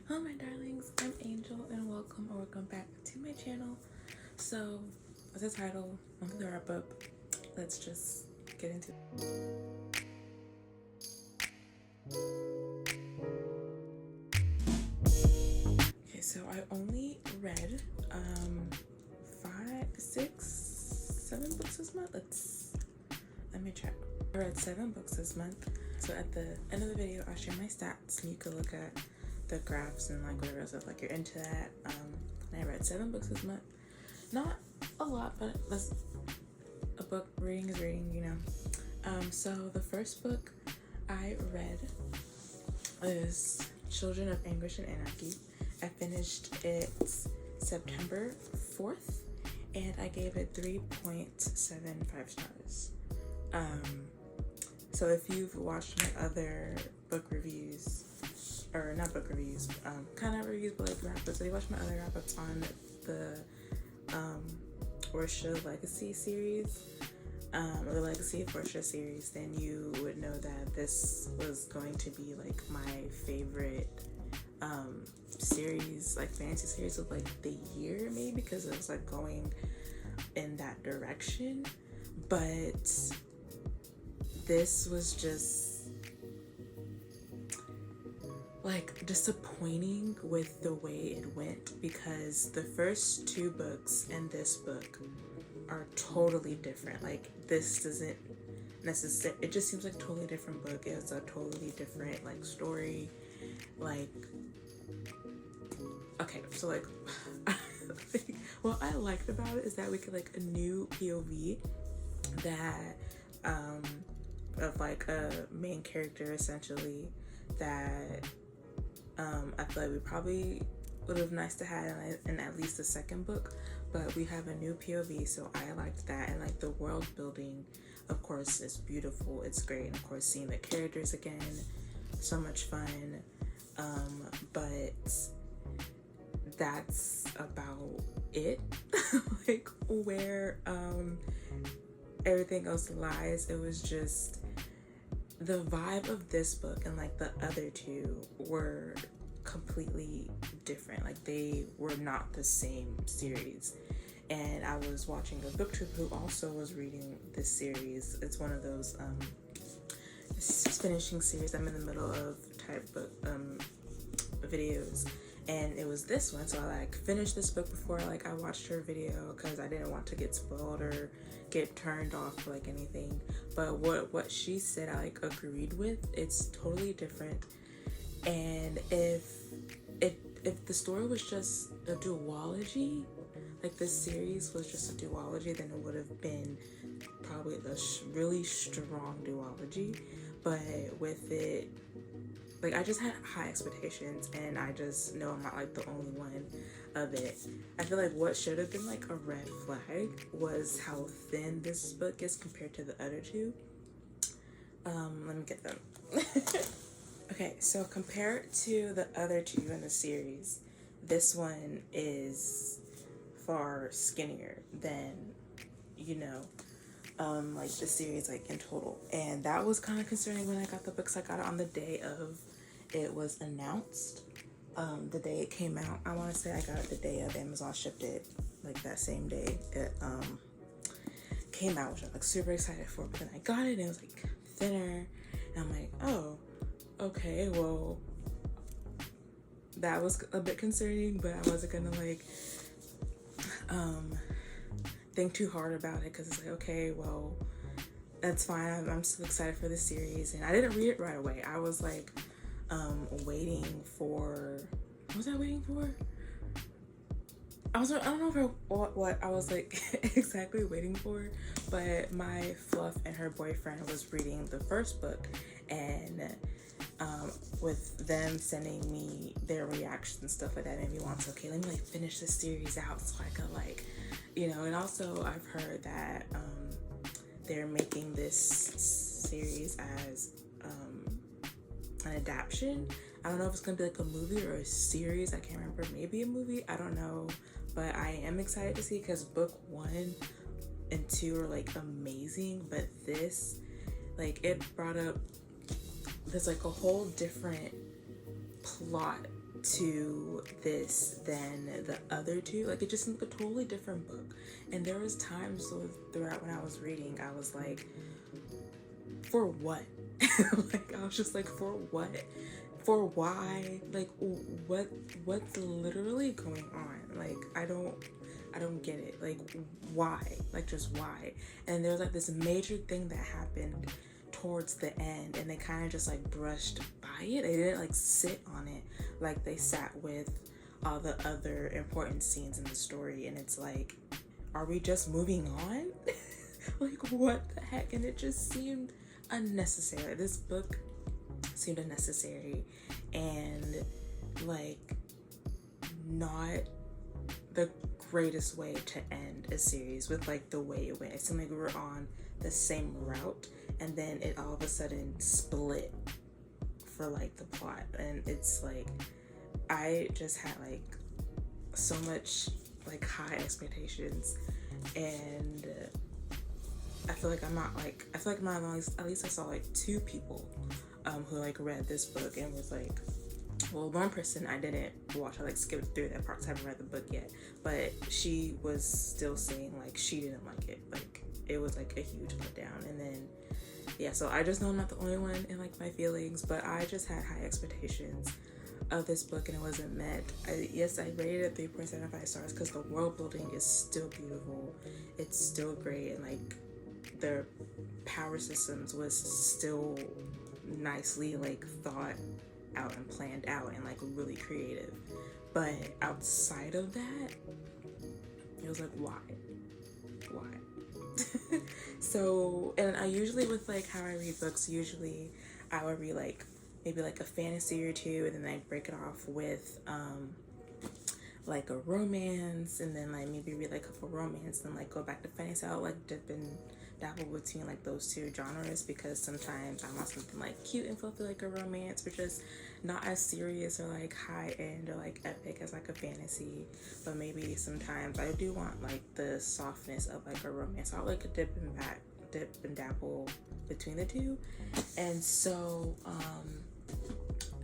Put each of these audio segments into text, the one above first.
Hello my darlings, I'm Angel and welcome back to my channel. So, as a title, monthly wrap up, let's just get into it. Okay, so I only read 5, 6, 7 books this month. Let me check. I read 7 books this month. So at the end of the video, I'll share my stats and you can look at the graphs and like whatever else if like you're into that. And I read 7 books this month. Not a lot, but that's a book. Reading is reading, you know. So the first book I read is Children of Anguish and Anarchy. I finished it September 4th and I gave it 3.75 stars. So if you've watched my other book reviews, or not book reviews, kind of reviews, but like wrap-ups, so you watched my other wrap-ups on the Portia Legacy series, or the Legacy of Portia series, then you would know that this was going to be like my favorite series, like fantasy series of like the year, maybe because it was like going in that direction. But this was just like disappointing with the way it went, because the first 2 books and this book are totally different. Like this doesn't necessarily, it just seems like a totally different book. It's a totally different like story. Like, okay, so like what I liked about it is that we get like a new POV that of like a main character essentially that I feel like we probably would have nice to have in at least the second book, but we have a new POV, so I liked that. And like the world building, of course, is beautiful, it's great, and of course seeing the characters again, so much fun. But that's about it. Like where everything else lies, it was just the vibe of this book and like the other 2 were completely different. Like they were not the same series. And I was watching a booktube who also was reading this series. It's one of those finishing series I'm in the middle of type book videos, and it was this one. So I like finished this book before like I watched her video because I didn't want to get spoiled or get turned off for like anything. But what she said I like agreed with. It's totally different. And if the story was just a duology, like this series was just a duology, then it would have been probably a really strong duology. But with it, like I just had high expectations, and I just know I'm not like the only one of it. I feel like what should have been like a red flag was how thin this book is compared to the other 2. Let me get them. Okay, so compared to the other 2 in the series, this one is far skinnier than, you know, like the series like in total. And that was kind of concerning when I got the books. I got it on the day of it was announced, the day it came out. I want to say I got it the day of Amazon shipped it, like that same day it came out, which I was like super excited for. But then I got it and it was like thinner, and I'm like, oh, okay, well, that was a bit concerning, but I wasn't gonna like think too hard about it, because it's like, okay, well, that's fine. I'm still excited for the series. And I didn't read it right away. I was like waiting for, what was I waiting for? I don't know what I was like exactly waiting for, but my fluff and her boyfriend was reading the first book, and with them sending me their reactions and stuff like that made me want to, okay, let me like finish this series out so I could like, you know. And also I've heard that they're making this series as an adaptation. I don't know if it's gonna be like a movie or a series, I can't remember, maybe a movie, I don't know. But I am excited to see, because book 1 and 2 are like amazing, but this, like, it brought up, there's like a whole different plot to this than the other two. Like, it just seemed like a totally different book. And there was times throughout when I was reading, I was like, for what? Like, I was just like, for what? For why? Like, what's literally going on? Like, I don't get it. Like, why? Like, just why? And there was like this major thing that happened towards the end, and they kind of just like brushed by it. They didn't like sit on it like they sat with all the other important scenes in the story. And it's like, are we just moving on? Like, what the heck? And it just seemed unnecessary. This book seemed unnecessary and like not the greatest way to end a series with like the way it went. It seemed like we were on the same route, and then it all of a sudden split for like the plot. And it's like, I just had like so much like high expectations, and I feel like I'm not like, I feel like my at least I saw like 2 people who like read this book and was like, well, one person I didn't watch, I like skipped through that part because I haven't read the book yet, but she was still saying like she didn't like it. Like, it was like a huge letdown. And then yeah, so I just know I'm not the only one in like my feelings, but I just had high expectations of this book and it wasn't met. Yes, I rated it 3.75 stars because the world building is still beautiful. It's still great, and like the power systems was still nicely like thought out and planned out and like really creative. But outside of that, it was like, why? So, and I usually, with like how I read books, usually I would read like maybe like a fantasy or 2, and then I break it off with like a romance, and then like maybe read like a couple romance, and like go back to fantasy. I'll like dip and dabble between like those 2 genres, because sometimes I want something like cute and fluffy like a romance, but just not as serious or like high end or like epic as like a fantasy. But maybe sometimes I do want like the softness of like a romance. I'll like dip and dabble between the 2. And so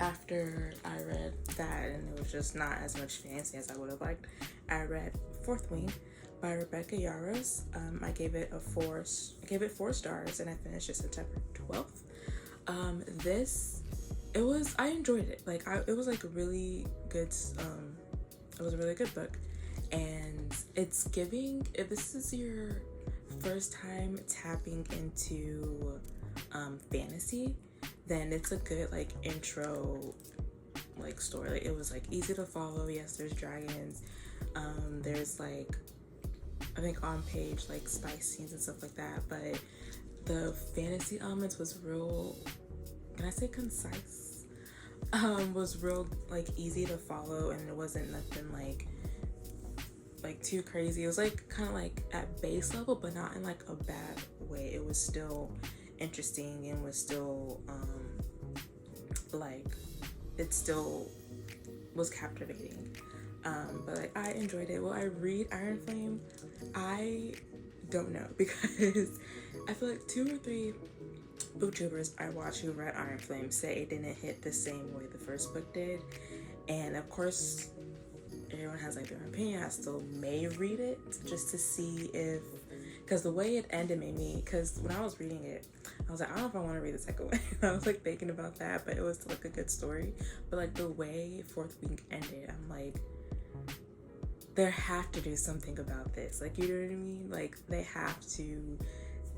after I read that, and it was just not as much fancy as I would have liked, I read Fourth Wing by Rebecca Yarros. I gave it 4 stars, and I finished it September 12th. I enjoyed it. Like, it was like a really good, it was a really good book, and it's giving, if this is your first time tapping into fantasy, then it's a good like intro like story. Like, it was like easy to follow. Yes, there's dragons, there's like, I think on page like spice scenes and stuff like that, but the fantasy elements was real, can I say concise? Was real like easy to follow, and it wasn't nothing like too crazy. It was like kind of like at base level, but not in like a bad way. It was still interesting and was still like, it still was captivating. But like, I enjoyed it. Will I read Iron Flame? I don't know, because I feel like 2 or 3 booktubers I watch who read Iron Flame say it didn't hit the same way the first book did. And of course, everyone has like their own opinion. I still may read it just to see if, because the way it ended made me, because when I was reading it, I was like, I don't know if I want to read the second one. I was like thinking about that, but it was still like a good story. But like the way Fourth Wing ended, I'm like, they have to do something about this. Like, you know what I mean? Like, they have to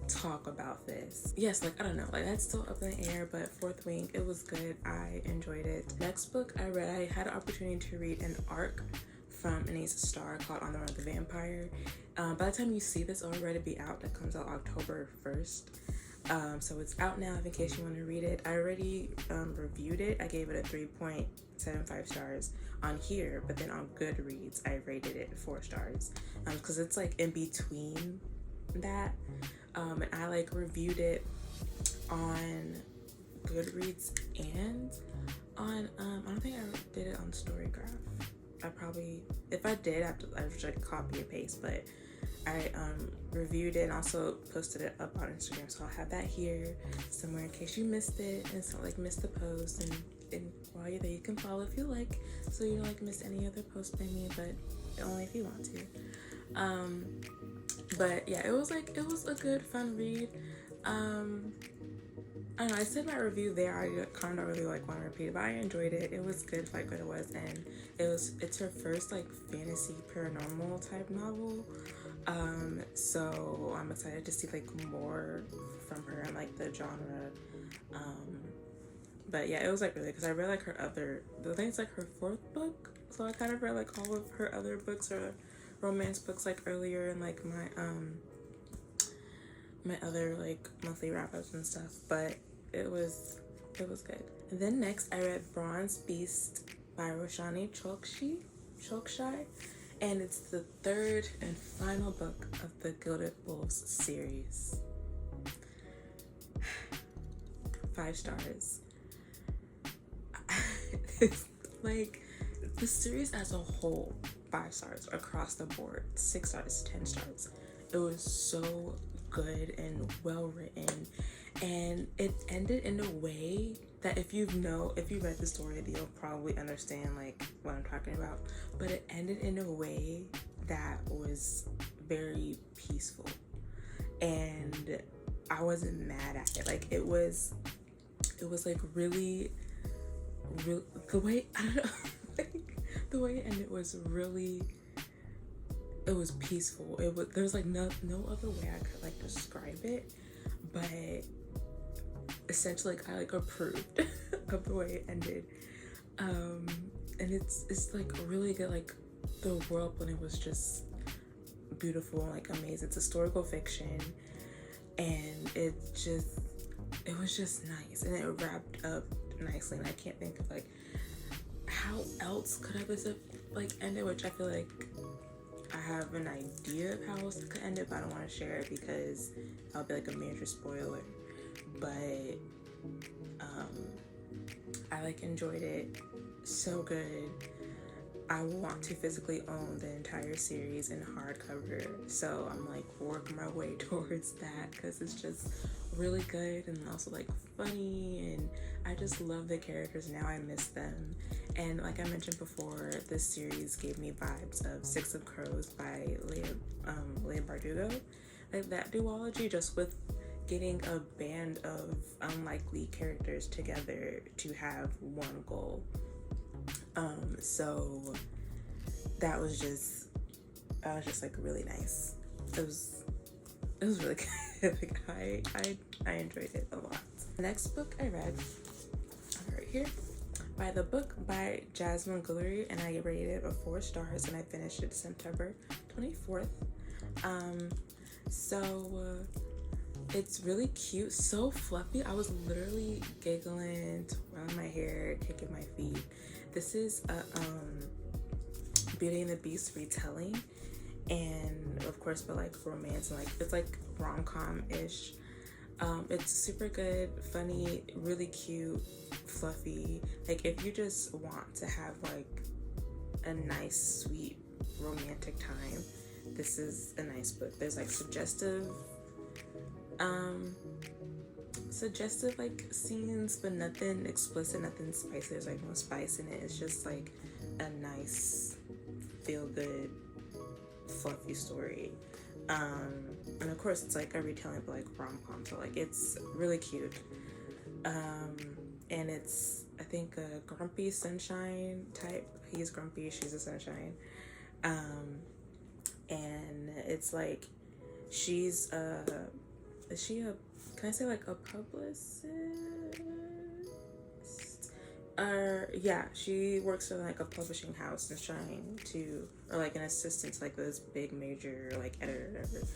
talk about this. Yes, like, I don't know, like, that's still up in the air, but Fourth Wing, it was good. I enjoyed it. Next book I read, I had an opportunity to read an arc from Anais Star called On the Run of the Vampire. By the time you see this, it'll already be out. That comes out October 1st. So it's out now in case you want to read it. I already reviewed it. I gave it a 3.75 stars on here, but then on Goodreads I rated it 4 stars because it's like in between that, and I like reviewed it on Goodreads and on I don't think I did it on Storygraph. I probably, if I did, I would like copy and paste, but I reviewed it and also posted it up on Instagram, so I'll have that here somewhere in case you missed it and so like missed the post and and while you're there, you can follow if you like, so you don't like miss any other posts by me, but only if you want to. But yeah, it was a good fun read. I don't know, I said my review there, I kind of really like want to repeat it, but I enjoyed it. It was good, like what it was, and it's her first like fantasy paranormal type novel. So I'm excited to see like more from her and like the genre. But yeah, it was like really, because I read like her other, I think it's like her 4th book, so I kind of read like all of her other books or romance books like earlier in like my other like monthly wrap-ups and stuff, but it was good. And then next I read Bronze Beast by Roshani Chokshi, and it's the 3rd and final book of the Gilded Wolves series. 5 stars. It's like the series as a whole, 5 stars across the board, 6 stars, 10 stars. It was so good and well written, and it ended in a way that if you read the story, you'll probably understand like what I'm talking about. But it ended in a way that was very peaceful, and I wasn't mad at it. Like it was like really the way, I don't know, like the way it ended was really, it was peaceful. There was like no other way I could like describe it, but essentially like I like approved of the way it ended. And it's like really good. Like the world building was just beautiful and like amazing. It's historical fiction, and it was just nice, and it wrapped up nicely, and I can't think of like how else could I have like ended, which I feel like I have an idea of how else it could end it, but I don't want to share it because I'll be like a major spoiler. But I like enjoyed it, so good. I want to physically own the entire series in hardcover, so I'm like working my way towards that because it's just really good and also like funny, and I just love the characters now. I miss them, and like I mentioned before, this series gave me vibes of Six of Crows by Leigh Bardugo, like that duology, just with getting a band of unlikely characters together to have one goal. So that was just like really nice. It was really good. Like I enjoyed it a lot. The next book I read right here by Jasmine Guillory, and I rated it 4 stars, and I finished it September 24th. So it's really cute, so fluffy. I was literally giggling, twirling my hair, kicking my feet. This is a Beauty and the Beast retelling, and of course, but like romance, and like it's like rom-com-ish. It's super good, funny, really cute, fluffy. Like if you just want to have like a nice, sweet, romantic time, this is a nice book. There's like suggestive like scenes, but nothing explicit, nothing spicy. There's like no spice in it. It's just like a nice, feel good, fluffy story. And of course it's like a retelling, but like rom-com, so like it's really cute. And it's, I think, a grumpy sunshine type. He's grumpy, she's a sunshine. And it's like she's is she a, can I say like a publicist? Yeah, she works for like a publishing house and trying to, or like an assistant to like this big major like editor or whatever.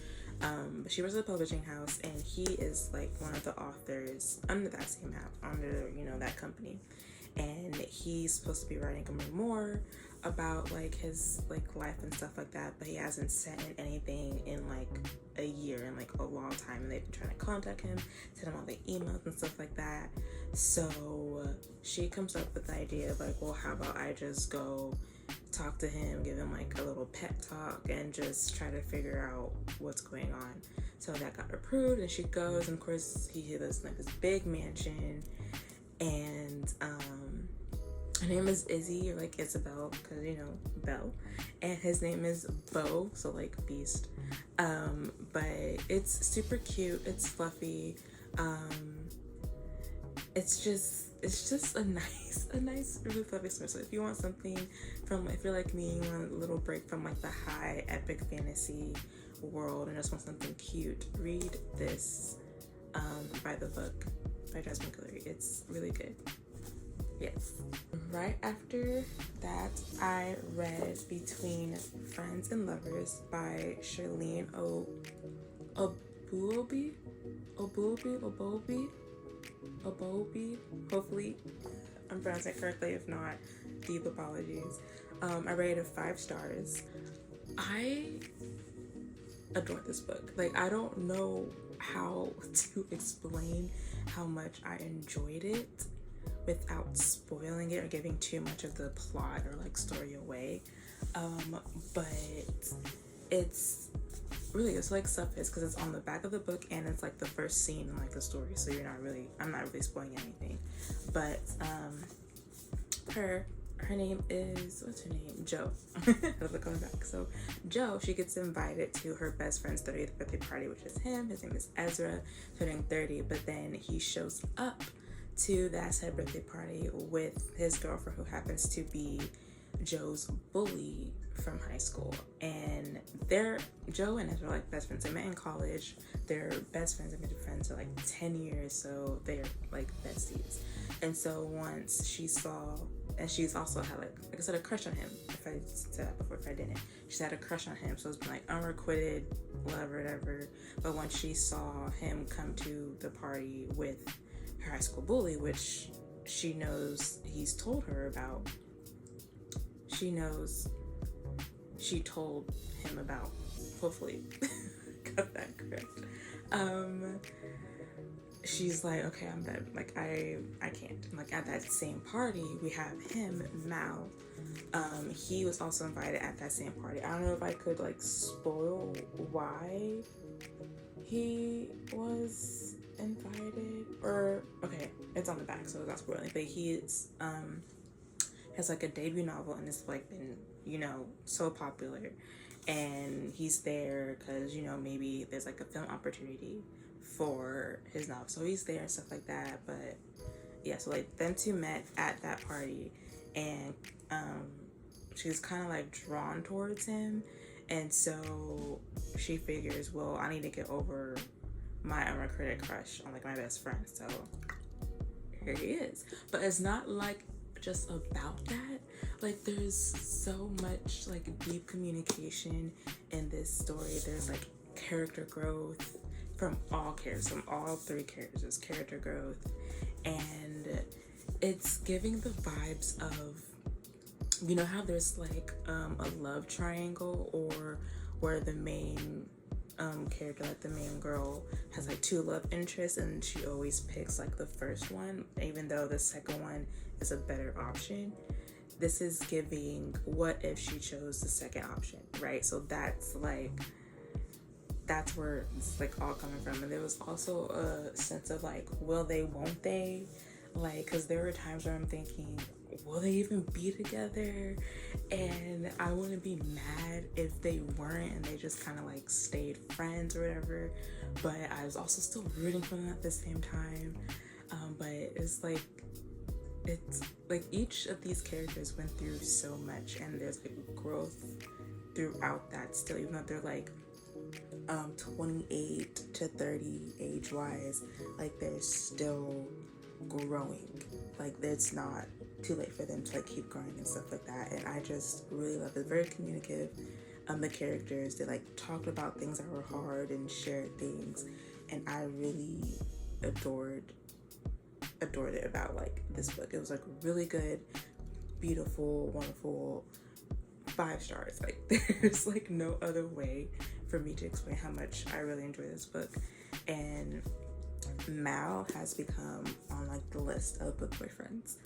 But she works at a publishing house, and he is like one of the authors under that same house, under, you know, that company. And he's supposed to be writing a memoir about like his like life and stuff like that, but he hasn't sent in anything in like a year, and like a long time, and they've been trying to contact him, send him all the emails and stuff like that. So she comes up with the idea of like, well, how about I just go talk to him, give him like a little pep talk, and just try to figure out what's going on. So that got approved, and she goes, and of course he lives in like this big mansion, and Her name is Izzy, or like Isabel, because you know, Belle. And his name is Beau, so like Beast. But it's super cute, it's fluffy. It's just a nice, really fluffy story. So if you want something from, if you're like me, you want a little break from like the high epic fantasy world and just want something cute, read this by the book by Jasmine Guillory. It's really good. Yes. Right after that, I read Between Friends and Lovers by Charlene Obuobi. Hopefully I'm pronouncing it correctly. If not, deep apologies. I rated it 5 stars. I adore this book. Like, I don't know how to explain how much I enjoyed it without spoiling it or giving too much of the plot or like story away. But it's like surface because it's on the back of the book and it's like the first scene in like the story, so I'm not really spoiling anything. But her name is, what's her name? Jo. I was coming back. So Jo, she gets invited to her best friend's 30th birthday party, which is him. His name is Ezra, turning 30, but then he shows up to that said birthday party with his girlfriend, who happens to be Jo's bully from high school. And Jo and Ezra are like best friends. They met in college. They're best friends. They've been friends for like 10 years, so they're like besties. And so once she saw, and she's also had like I said, a crush on him. If I said that before, if I didn't, she's had a crush on him. So it's been like unrequited love or whatever. But once she saw him come to the party with her high school bully, which she knows he's told her about, she knows she told him about, hopefully got that correct. She's like, okay, I'm dead. Like, I can't. Like, at that same party, we have him, Mal. He was also invited at that same party. I don't know if I could, like, spoil why he was invited. Or, okay, it's on the back, so it's not spoiling. But he's, has, like, a debut novel, and it's, like, been, you know, so popular. And he's there because, you know, maybe there's, like, a film opportunity for his novel, so he's there and stuff like that. But yeah, so like them two met at that party, and she's kind of like drawn towards him, and so she figures, well, I need to get over my unrequited crush on like my best friend, so here he is. But it's not like just about that. Like, there's so much like deep communication in this story. There's like character growth from all characters, from all 3 characters. There's character growth, and it's giving the vibes of, you know how there's like a love triangle, or where the main character, like the main girl, has like 2 love interests, and she always picks like the first one, even though the second one is a better option. This is giving, what if she chose the second option, right? So that's where it's like all coming from. And there was also a sense of like, will they, won't they? Like, because there were times where I'm thinking, will they even be together? And I wouldn't be mad if they weren't and they just kind of like stayed friends or whatever. But I was also still rooting for them at the same time. But it's like each of these characters went through so much, and there's like growth throughout that still, even though they're like 28 to 30 age-wise, like they're still growing. Like, it's not too late for them to like keep growing and stuff like that. And I just really love it. Very communicative. The characters, they like talked about things that were hard and shared things, and I really adored it about like this book. It was like really good, beautiful, wonderful, 5 stars. Like, there's like no other way for me to explain how much I really enjoy this book. And Mal has become on like the list of book boyfriends.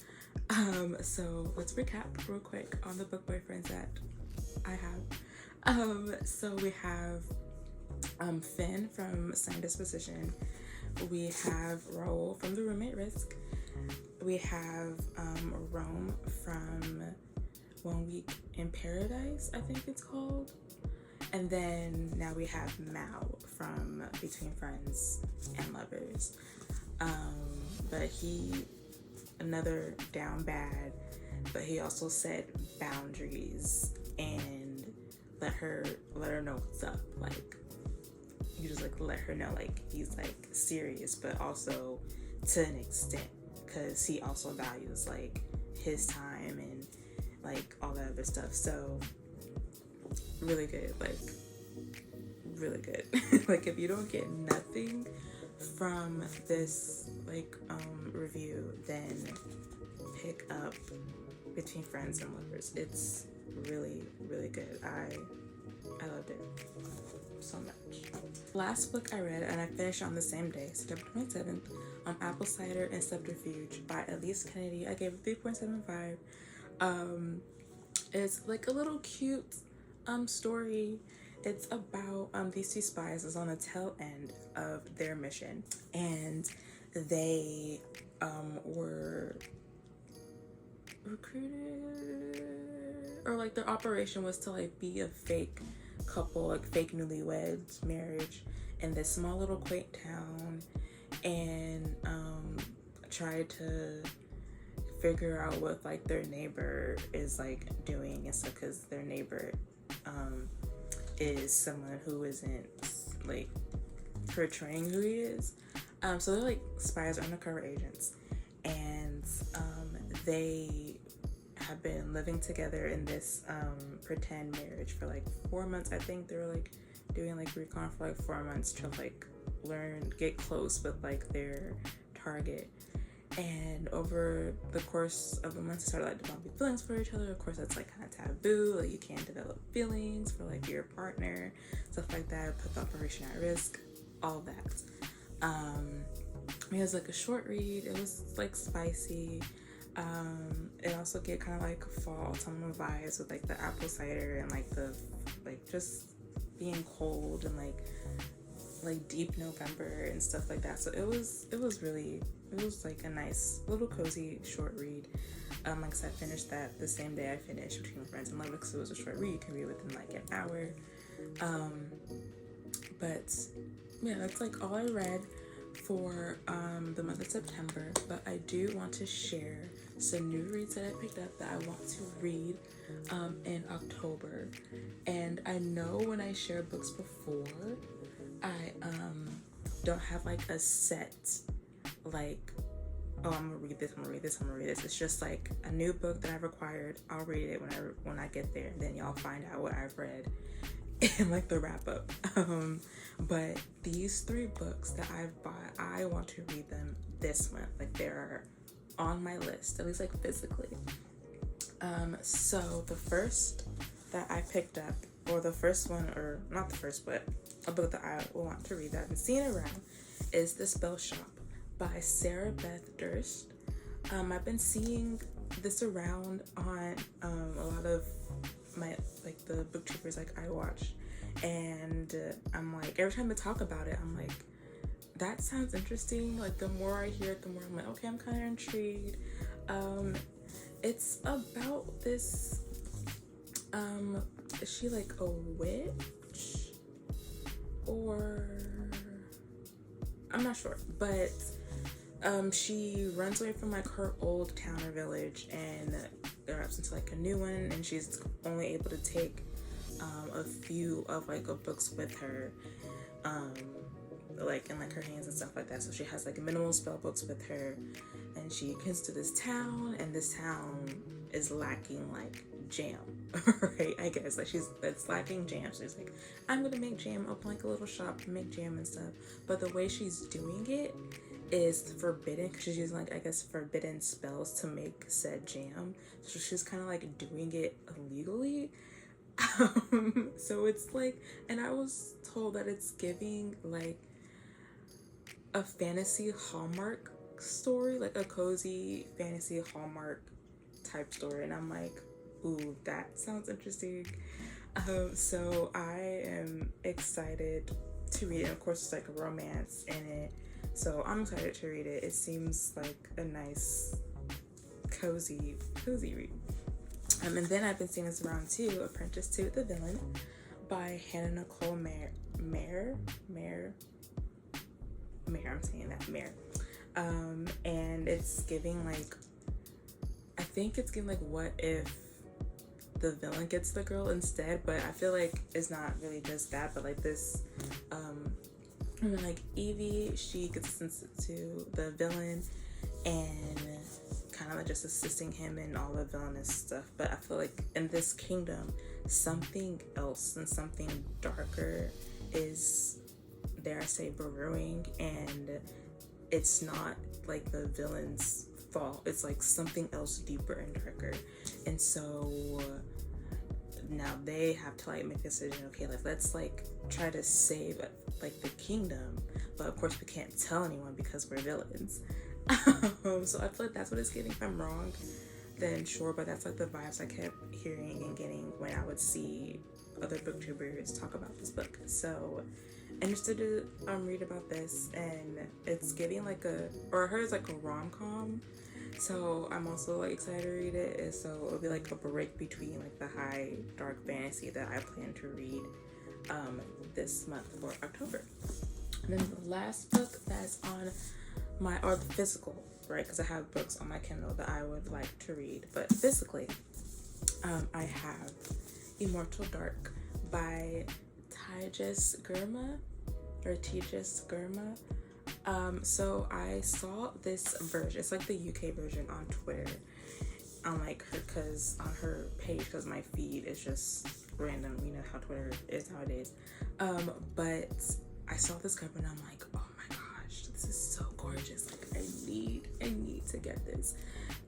So let's recap real quick on the book boyfriends that I have. So we have Finn from Sign Disposition. we have Raul from The Roommate Risk. We have Rome from 1 Week in Paradise, I think it's called. And then now we have Mao from Between Friends and Lovers. But he, another down bad, but he also set boundaries and let her know what's up. Like, you just like let her know like he's like serious, but also to an extent, because he also values like his time and like all that other stuff. So really good, like really good. Like, if you don't get nothing from this like review, then pick up Between Friends and Lovers. It's really, really good. I loved it so much. Last book I read, and I finished on the same day, September 27th, Apple Cider and Subterfuge by Elise Kennedy. I gave it 3.75. It's like a little cute story. It's about these two spies is on the tail end of their mission, and they were recruited, or like their operation was to like be a fake couple, like fake newlyweds marriage in this small little quaint town, and try to figure out what like their neighbor is like doing and stuff, because their neighbor is someone who isn't like portraying who he is. So they're like spies or undercover agents, and they have been living together in this pretend marriage for like 4 months. I think they were like doing like recon for like 4 months to like get close with like their target. And over the course of the months, they started like developing feelings for each other. Of course, that's like kind of taboo. Like, you can't develop feelings for like your partner, stuff like that. Put the operation at risk, all that. It was like a short read. It was like spicy. It also get kind of like fall autumnal vibes with like the apple cider and like the just being cold and like deep November and stuff like that. So it was like a nice little cozy short read. Like I said, I finished that the same day I finished Between Friends and Lovers, because it was a short read. You can read within like an hour. But yeah, that's like all I read for the month of September. But I do want to share some new reads that I picked up that I want to read in October. And I know when I share books before, I don't have like a set like, oh, I'm gonna read this, I'm gonna read this, I'm gonna read this. It's just like a new book that I've acquired. I'll read it when I get there. Then y'all find out what I've read in like the wrap up. But these 3 books that I've bought, I want to read them this month. Like, they're on my list, at least like physically. So the first that I picked up, or the first one, or not the first, but a book that I want to read that I've been seeing around, is The Spell Shop by Sarah Beth Durst. I've been seeing this around on a lot of my like the booktubers like I watch, and I'm like, every time they talk about it, I'm like, that sounds interesting. Like, the more I hear it, the more I'm like, okay, I'm kind of intrigued. It's about this is she like a witch, or I'm not sure, but she runs away from like her old town or village and erupts into like a new one, and she's only able to take a few of like books with her, like in like her hands and stuff like that. So she has like minimal spell books with her, and she gets to this town, and this town is lacking like jam, right? I guess like it's lacking jam. So she's like, I'm gonna make jam, open like a little shop to make jam and stuff. But the way she's doing it is forbidden, because she's using like, I guess, forbidden spells to make said jam. So she's kind of like doing it illegally. So it's like, and I was told that it's giving like a fantasy Hallmark story, like a cozy fantasy Hallmark type story, and I'm like, ooh, that sounds interesting. So I am excited to read it. Of course, it's like a romance in it, So I'm excited to read it. It seems like a nice, cozy read. And then I've been seeing this around too, Apprentice to the Villain by Hannah Nicole Mayer. I'm saying that, Mayer. And it's giving like, I think it's giving like, what if the villain gets the girl instead? But I feel like it's not really just that, but like this, like Evie, she gets to the villain and kind of like just assisting him in all the villainous stuff. But I feel like in this kingdom, something else and something darker is, dare I say, brewing, and it's not like the villain's fault. It's like something else deeper and darker. And so now they have to like make a decision. Okay, like let's like try to save like the kingdom, but of course we can't tell anyone because we're villains. So I feel like that's what it's getting. If I'm wrong, then sure, but that's like the vibes I kept hearing and getting when I would see other booktubers talk about this book. So interested to read about this, and it's getting like I heard it's like a rom-com, so I'm also like excited to read it. And so it'll be like a break between like the high dark fantasy that I plan to read this month for October. And then the last book that's on the physical, right, because I have books on my Kindle that I would like to read, but physically I have Immortal Dark by Tejas Gurma. So I saw this version. It's like the UK version on Twitter, on like her page, because my feed is just random. You know how Twitter is nowadays. But I saw this cover and I'm like, oh my gosh, this is so gorgeous. Like I need to get this.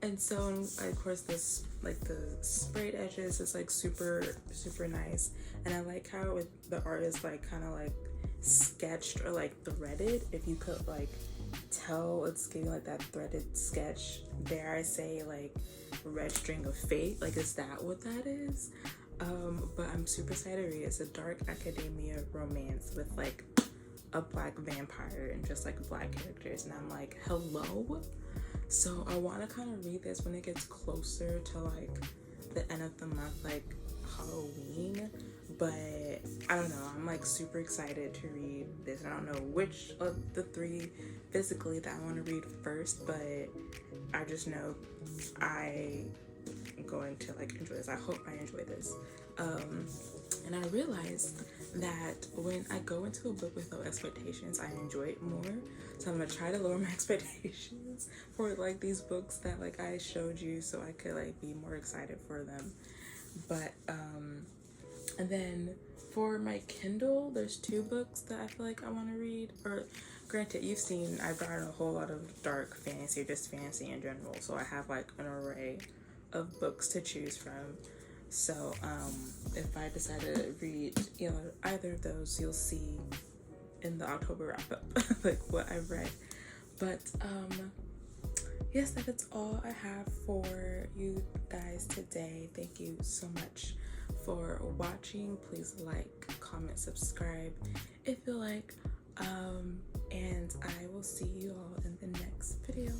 And so of course this, like the sprayed edges is like super nice, and I like how the art is like kind of like sketched or like threaded. If you could like tell, it's giving like that threaded sketch, dare I say, like Red String of Fate. Like, is that what that is? But I'm super excited to read it. It's a dark academia romance with like a black vampire and just like black characters, and I'm like, hello. So I want to kind of read this when it gets closer to like the end of the month, like Halloween. But I don't know, I'm like super excited to read this. I don't know which of the three physically that I want to read first, but I just know I'm going to like enjoy this. I hope I enjoy this. And I realized that when I go into a book with no expectations, I enjoy it more. So I'm gonna try to lower my expectations for like these books that like I showed you, so I could like be more excited for them. But and then for my Kindle, there's 2 books that I feel like I want to read. Or granted, you've seen I've gotten a whole lot of dark fantasy or just fantasy in general, so I have like an array of books to choose from. So if I decide to read either of those, you'll see in the October wrap up like what I've read. But yes, that is all I have for you guys today. Thank you so much for watching. Please like, comment, subscribe if you like, and I will see you all in the next video.